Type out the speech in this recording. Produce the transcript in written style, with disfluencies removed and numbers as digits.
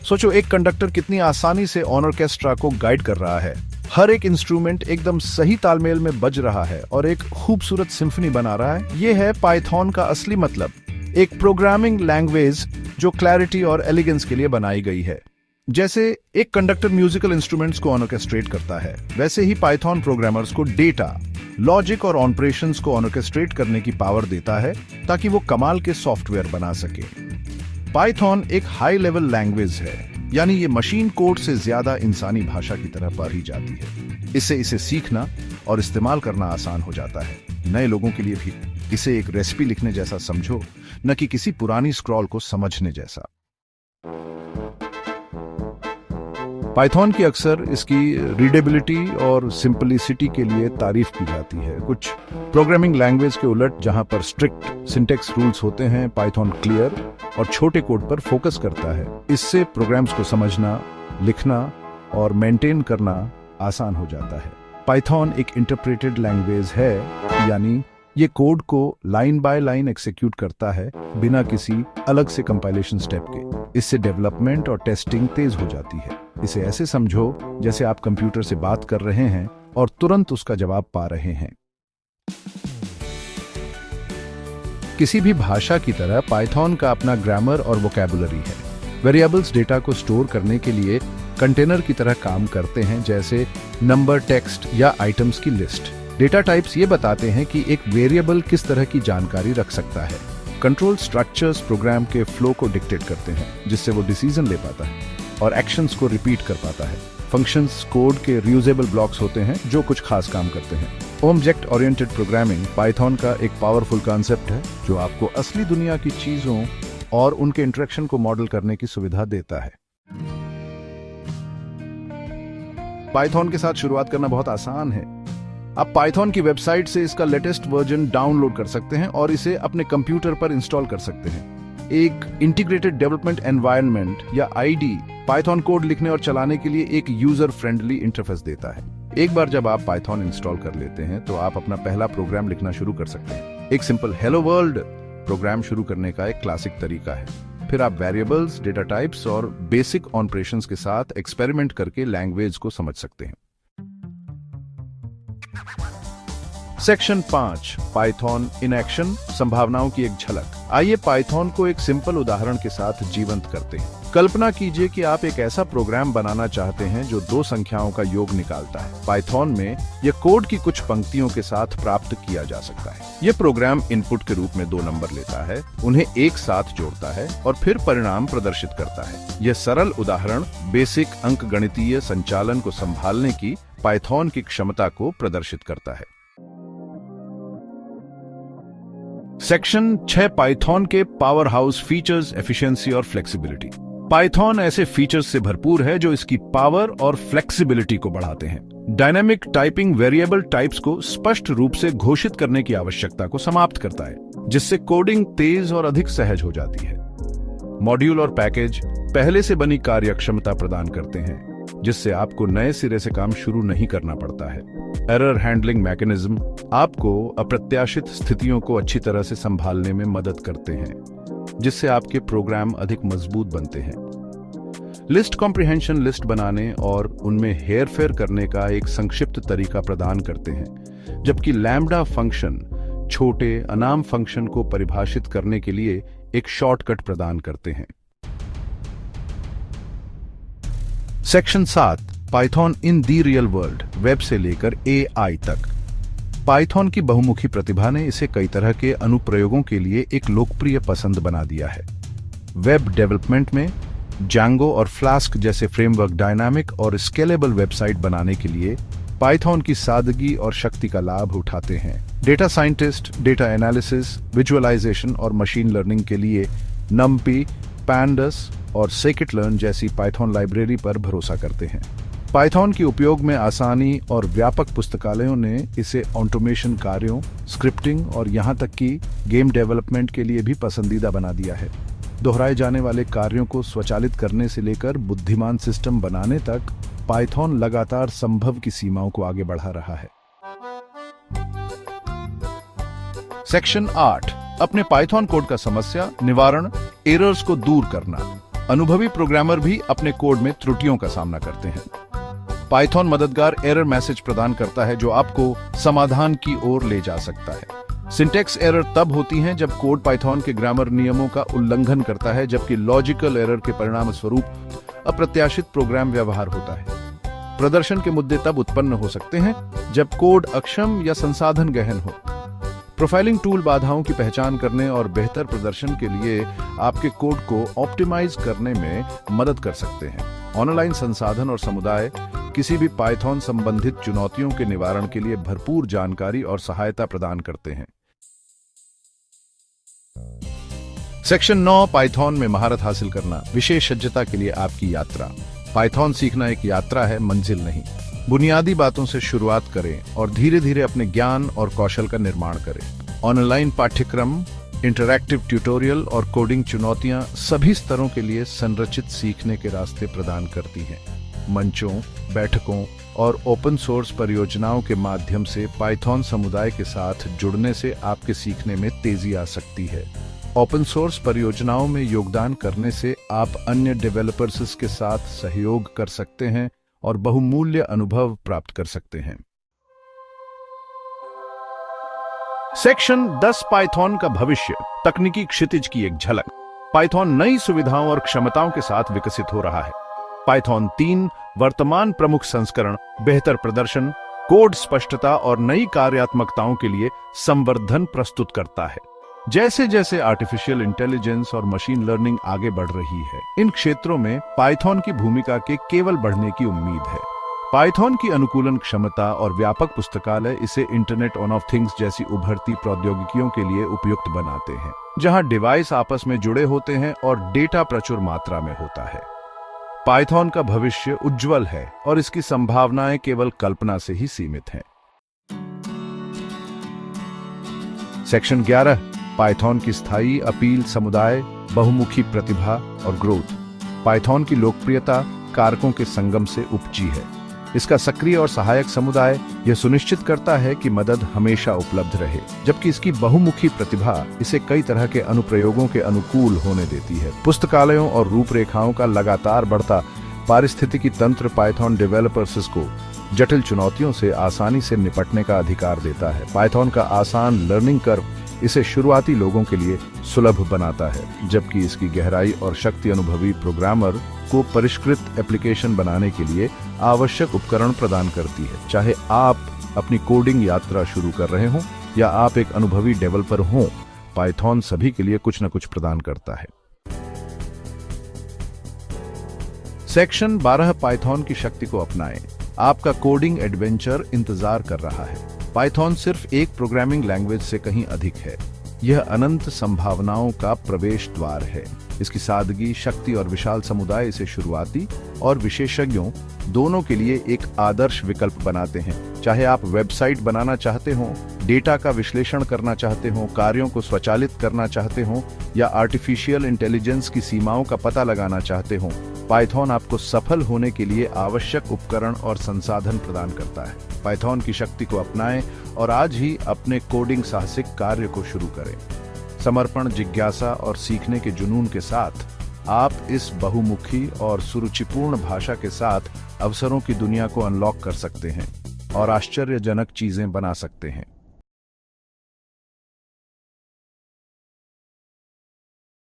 सोचो एक कंडक्टर कितनी आसानी से ऑर्केस्ट्रा को गाइड कर रहा है। हर एक इंस्ट्रूमेंट एकदम सही तालमेल में बज रहा है और एक खूबसूरत सिम्फनी बना रहा है। ये है पाइथन का असली मतलब, एक प्रोग्रामिंग लैंग्वेज जो क्लैरिटी और एलिगेंस के लिए बनाई गई है। जैसे एक कंडक्टर म्यूजिकल इंस्ट्रूमेंट्स को ऑर्केस्ट्रेट करता है, वैसे ही पाइथन प्रोग्रामर्स को डेटा, लॉजिक और ऑपरेशंस को ऑर्केस्ट्रेट करने की पावर देता है ताकि वो कमाल के सॉफ्टवेयर बना सके। पाइथन एक हाई लेवल लैंग्वेज है, यानी ये मशीन कोड से ज्यादा इंसानी भाषा की तरह पढ़ी जाती है। इससे इसे सीखना और इस्तेमाल करना आसान हो जाता है। नए लोगों के लिए भी इसे एक रेसिपी लिखने जैसा समझो, न कि किसी पुरानी स्क्रॉल को समझने जैसा। पाइथन की अक्सर इसकी रीडेबिलिटी और सिंपलिसिटी के लिए तारीफ की जाती है। कुछ प्रोग्रामिंग लैंग्वेज के उलट, जहां पर स्ट्रिक्ट सिंटेक्स रूल्स होते हैं, पाइथन क्लियर और छोटे कोड पर फोकस करता है। इससे प्रोग्राम्स को समझना, लिखना और मेंटेन करना आसान हो जाता है। पाइथन एक इंटरप्रेटेड लैंग्वेज है, यानी ये कोड को लाइन बाय लाइन एग्जीक्यूट करता है बिना किसी अलग से कंपाइलेशन स्टेप के। इससे डेवलपमेंट और टेस्टिंग तेज हो जाती है। इसे ऐसे समझो जैसे आप कंप्यूटर से बात कर रहे हैं और तुरंत उसका जवाब पा रहे हैं। किसी भी भाषा की तरह पाइथन का अपना ग्रामर और वोकैबुलरी है। वेरिएबल्स डेटा को स्टोर करने के लिए कंटेनर की तरह काम करते हैं, जैसे नंबर, टेक्स्ट या आइटम्स की लिस्ट। डेटा टाइप्स ये बताते हैं कि एक वेरिएबल किस तरह की जानकारी रख सकता है। कंट्रोल स्ट्रक्चर्स प्रोग्राम के फ्लो को डिक्टेट करते हैं, जिससे वो डिसीजन ले पाता है और एक्शंस को रिपीट कर पाता है। फंक्शंस कोड के रियूजेबल ब्लॉक्स होते हैं जो कुछ खास काम करते हैं। ऑब्जेक्ट ओरिएंटेड प्रोग्रामिंग पाइथन का एक पावरफुल कॉन्सेप्ट है जो आपको असली दुनिया की चीजों और उनके इंटरेक्शन को मॉडल करने की सुविधा देता है। पाइथन के साथ शुरुआत करना बहुत आसान है। आप पाइथन की वेबसाइट से इसका लेटेस्ट वर्जन डाउनलोड कर सकते हैं और इसे अपने कंप्यूटर पर इंस्टॉल कर सकते हैं। एक इंटीग्रेटेड डेवलपमेंट एनवायरनमेंट या आईडी पाइथन कोड लिखने और चलाने के लिए एक यूजर फ्रेंडली इंटरफेस देता है। एक बार जब आप पाइथन इंस्टॉल कर लेते हैं तो आप अपना पहला प्रोग्राम लिखना शुरू कर सकते हैं। एक सिंपल हेलो वर्ल्ड प्रोग्राम शुरू करने का एक क्लासिक तरीका है। फिर आप वेरिएबल्स, डेटा टाइप्स और बेसिक ऑपरेशंस के साथ एक्सपेरिमेंट करके लैंग्वेज को समझ सकते हैं। सेक्शन 5, पाइथन इन एक्शन, संभावनाओं की एक झलक। आइए पाइथन को एक सिंपल उदाहरण के साथ जीवंत करते हैं। कल्पना कीजिए कि आप एक ऐसा प्रोग्राम बनाना चाहते हैं जो दो संख्याओं का योग निकालता है। पाइथन में यह कोड की कुछ पंक्तियों के साथ प्राप्त किया जा सकता है। यह प्रोग्राम इनपुट के रूप में दो नंबर लेता है, उन्हें एक साथ जोड़ता है और फिर परिणाम प्रदर्शित करता है। यह सरल उदाहरण बेसिक अंकगणितीय संचालन को संभालने की पाइथन की क्षमता को प्रदर्शित करता है। सेक्शन 6, पाइथन के पावर हाउस फीचर्स, एफिशिएंसी और फ्लेक्सिबिलिटी। पाइथन ऐसे फीचर्स से भरपूर है जो इसकी पावर और फ्लेक्सिबिलिटी को बढ़ाते हैं। डायनामिक टाइपिंग वेरिएबल टाइप्स को स्पष्ट रूप से घोषित करने की आवश्यकता को समाप्त करता है, जिससे कोडिंग तेज और अधिक सहज हो जाती है। मॉड्यूल और पैकेज पहले से बनी कार्यक्षमता प्रदान करते हैं, जिससे आपको नए सिरे से काम शुरू नहीं करना पड़ता है। एरर हैंडलिंग मैकेनिज्म आपको अप्रत्याशित स्थितियों को अच्छी तरह से संभालने में मदद करते हैं, जिससे आपके प्रोग्राम अधिक मजबूत बनते हैं। लिस्ट कॉम्प्रिहेंशन लिस्ट बनाने और उनमें हेरफेर करने का एक संक्षिप्त तरीका प्रदान करते हैं, जबकि लैम्बडा फंक्शन छोटे अनाम फंक्शन को परिभाषित करने के लिए एक शॉर्टकट प्रदान करते हैं। सेक्शन 7, पाइथन इन दी रियल वर्ल्ड, वेब से लेकर एआई तक। पाइथन की बहुमुखी प्रतिभा ने इसे कई तरह के अनुप्रयोगों के लिए एक लोकप्रिय पसंद बना दिया है। वेब डेवलपमेंट में जैंगो और फ्लास्क जैसे फ्रेमवर्क डायनामिक और स्केलेबल वेबसाइट बनाने के लिए पाइथन की सादगी और शक्ति का लाभ उठाते हैं। Data scientist data analysis, visualisation और मशीन लर्निंग के लिए नमपी, पैंडास और scikit-learn जैसी पाइथन लाइब्रेरी पर भरोसा करते हैं। पाइथन के उपयोग में आसानी और व्यापक पुस्तकालयों ने इसे ऑटोमेशन कार्यों, स्क्रिप्टिंग और यहां तक कि गेम डेवलपमेंट के लिए भी पसंदीदा बना दिया है। दोहराए जाने वाले कार्यों को स्वचालित करने से लेकर बुद्धिमान सिस्टम बनाने तक पाइथन लगातार संभव की सीमाओं को आगे बढ़ा रहा है। सेक्शन 8, अपने पाइथन कोड का समस्या निवारण, एरर्स को दूर करना। अनुभवी प्रोग्रामर भी अपने कोड में त्रुटियों का सामना करते हैं। पाइथन मददगार एरर मैसेज प्रदान करता है जो आपको समाधान की ओर ले जा सकता है। सिंटैक्स एरर तब होती हैं जब कोड पाइथन के ग्रामर नियमों का उल्लंघन करता है, जबकि लॉजिकल एरर के परिणाम स्वरूप अप्रत्याशित प्रोग्राम व्यवहार होता है। प्रदर्शन के मुद्दे तब उत्पन्न हो सकते हैं जब कोड अक्षम या संसाधन गहन हो। प्रोफाइलिंग टूल बाधाओं की पहचान करने और बेहतर प्रदर्शन के लिए आपके कोड को ऑप्टिमाइज करने में मदद कर सकते हैं। ऑनलाइन संसाधन और समुदाय किसी भी पाइथन संबंधित चुनौतियों के निवारण के लिए भरपूर जानकारी और सहायता प्रदान करते हैं। सेक्शन 9, पाइथन में महारत हासिल करना, विशेषज्ञता के लिए आपकी यात्रा। पाइथन सीखना एक यात्रा है, मंजिल नहीं। बुनियादी बातों से शुरुआत करें और धीरे धीरे अपने ज्ञान और कौशल का निर्माण करें। ऑनलाइन पाठ्यक्रम, इंटरैक्टिव ट्यूटोरियल और कोडिंग चुनौतियां सभी स्तरों के लिए संरचित सीखने के रास्ते प्रदान करती हैं। मंचों, बैठकों और ओपन सोर्स परियोजनाओं के माध्यम से पाइथन समुदाय के साथ जुड़ने से आपके सीखने में तेजी आ सकती है। ओपन सोर्स परियोजनाओं में योगदान करने से आप अन्य डेवलपर्स के साथ सहयोग कर सकते हैं और बहुमूल्य अनुभव प्राप्त कर सकते हैं। सेक्शन 10, पाइथन का भविष्य, तकनीकी क्षितिज की एक झलक। पाइथन नई सुविधाओं और क्षमताओं के साथ विकसित हो रहा है। पाइथन 3 वर्तमान प्रमुख संस्करण बेहतर प्रदर्शन, कोड स्पष्टता और नई कार्यात्मकताओं के लिए संवर्धन प्रस्तुत करता है। जैसे जैसे आर्टिफिशियल इंटेलिजेंस और मशीन लर्निंग आगे बढ़ रही है, इन क्षेत्रों में पाइथन की भूमिका के केवल बढ़ने की उम्मीद है। पाइथन की अनुकूलन क्षमता और व्यापक पुस्तकालय इसे इंटरनेट ऑफ थिंग्स जैसी उभरती प्रौद्योगिकियों के लिए उपयुक्त बनाते हैं, जहां डिवाइस आपस में जुड़े होते हैं और डेटा प्रचुर मात्रा में होता है। पाइथन का भविष्य उज्जवल है और इसकी संभावनाएं केवल कल्पना से ही सीमित हैं। सेक्शन 11, पाइथन की स्थायी अपील, समुदाय, बहुमुखी प्रतिभा और ग्रोथ। पाइथन की लोकप्रियता कारकों के संगम से उपजी है। इसका सक्रिय और सहायक समुदाय यह सुनिश्चित करता है कि मदद हमेशा उपलब्ध रहे, जबकि इसकी बहुमुखी प्रतिभा इसे कई तरह के अनुप्रयोगों के अनुकूल होने देती है। पुस्तकालयों और रूपरेखाओं का लगातार बढ़ता पारिस्थितिकी तंत्र पाइथन डेवलपर्स को जटिल चुनौतियों से आसानी से निपटने का अधिकार देता है। पाइथन का आसान लर्निंग कर्व इसे शुरुआती लोगों के लिए सुलभ बनाता है, जबकि इसकी गहराई और शक्ति अनुभवी प्रोग्रामर को परिष्कृत एप्लीकेशन बनाने के लिए आवश्यक उपकरण प्रदान करती है। चाहे आप अपनी कोडिंग यात्रा शुरू कर रहे हों या आप एक अनुभवी डेवलपर हों, पाइथन सभी के लिए कुछ न कुछ प्रदान करता है। सेक्शन 12, पाइथन की शक्ति को अपनाएं। आपका कोडिंग एडवेंचर इंतजार कर रहा है। पाइथन सिर्फ एक प्रोग्रामिंग लैंग्वेज से कहीं अधिक है। यह अनंत संभावनाओं का प्रवेश द्वार है। इसकी सादगी, शक्ति और विशाल समुदाय इसे शुरुआती और विशेषज्ञों दोनों के लिए एक आदर्श विकल्प बनाते हैं। चाहे आप वेबसाइट बनाना चाहते हो, डेटा का विश्लेषण करना चाहते हो, कार्यों को स्वचालित करना चाहते हो या आर्टिफिशियल इंटेलिजेंस की सीमाओं का पता लगाना चाहते हो, पाइथन आपको सफल होने के लिए आवश्यक उपकरण और संसाधन प्रदान करता है। पाइथन की शक्ति को अपनाएं और आज ही अपने कोडिंग साहसिक कार्य को शुरू करें। समर्पण, जिज्ञासा और सीखने के जुनून के साथ आप इस बहुमुखी और सुरुचिपूर्ण भाषा के साथ अवसरों की दुनिया को अनलॉक कर सकते हैं और आश्चर्यजनक चीजें बना सकते हैं।